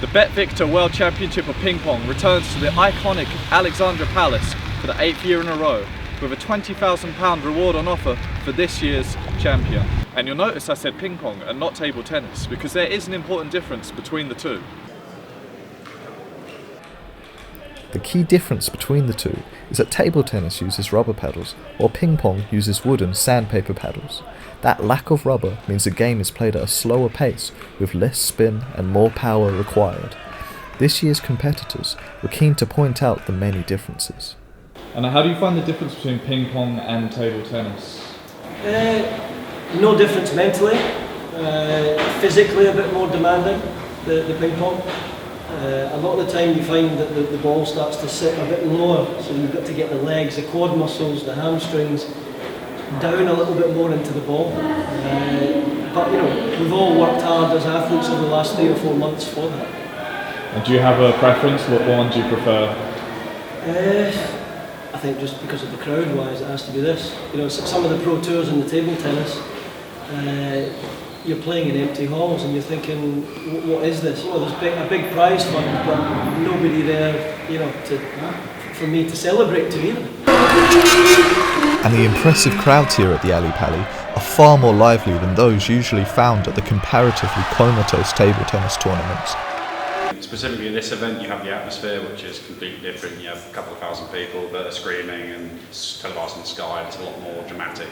The Bet Victor World Championship of Ping Pong returns to the iconic Alexandra Palace for the 8th year in a row, with a £20,000 reward on offer for this year's champion. And you'll notice I said ping pong and not table tennis, because there is an important difference between the two. The key difference between the two is that table tennis uses rubber paddles, while ping pong uses wooden sandpaper paddles. That lack of rubber means the game is played at a slower pace, with less spin and more power required. This year's competitors were keen to point out the many differences. And how do you find the difference between ping pong and table tennis? No difference mentally, physically a bit more demanding, the ping pong. A lot of the time you find that the ball starts to sit a bit lower, so you've got to get the legs, the quad muscles, the hamstrings down a little bit more into the ball. But you know, we've all worked hard as athletes over the last 3 or 4 months for that. And do you have a preference? What one do you prefer? I think just because of the crowd wise it has to be this. You know, some of the pro tours in the table tennis, you're playing in empty halls and you're thinking, what is this? You know, there's a big prize fund, but nobody there, you know, for me to celebrate to either. And the impressive crowds here at the Ali Pali are far more lively than those usually found at the comparatively comatose table tennis tournaments. Specifically in this event, you have the atmosphere, which is completely different. You have a couple of thousand people that are screaming and televised in the sky. It's a lot more dramatic.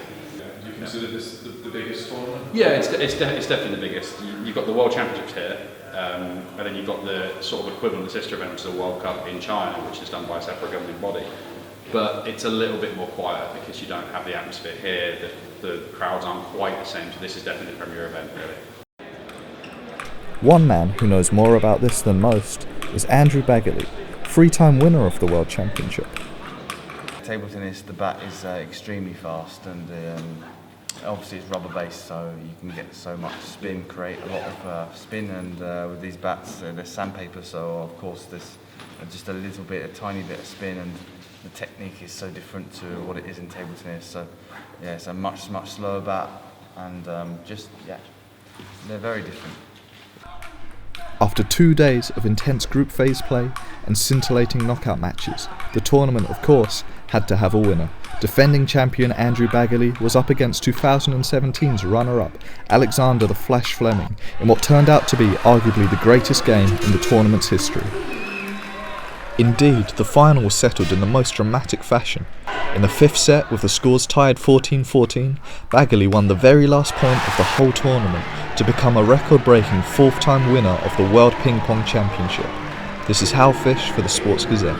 Do you consider this the biggest tournament? Yeah, it's definitely the biggest. You've got the World Championships here, and then you've got the sort of equivalent, the sister event to the World Cup in China, which is done by a separate governing body. But it's a little bit more quiet because you don't have the atmosphere here. The crowds aren't quite the same, so this is definitely the premier event, really. One man who knows more about this than most is Andrew Baggally, 3-time winner of the World Championship. Table tennis, the bat is extremely fast, and obviously it's rubber based, so you can get so much spin, create a lot of spin, and with these bats they're sandpaper, so of course there's just a tiny bit of spin, and the technique is so different to what it is in table tennis. So yeah, it's a much slower bat, and they're very different. After 2 days of intense group phase play and scintillating knockout matches, the tournament, of course, had to have a winner. Defending champion Andrew Baggally was up against 2017's runner-up, Alexander the Flash Fleming, in what turned out to be arguably the greatest game in the tournament's history. Indeed, the final was settled in the most dramatic fashion. In the 5th set, with the scores tied 14-14, Baggally won the very last point of the whole tournament to become a record-breaking 4th-time winner of the World Ping Pong Championship. This is Hal Fish for the Sports Gazette.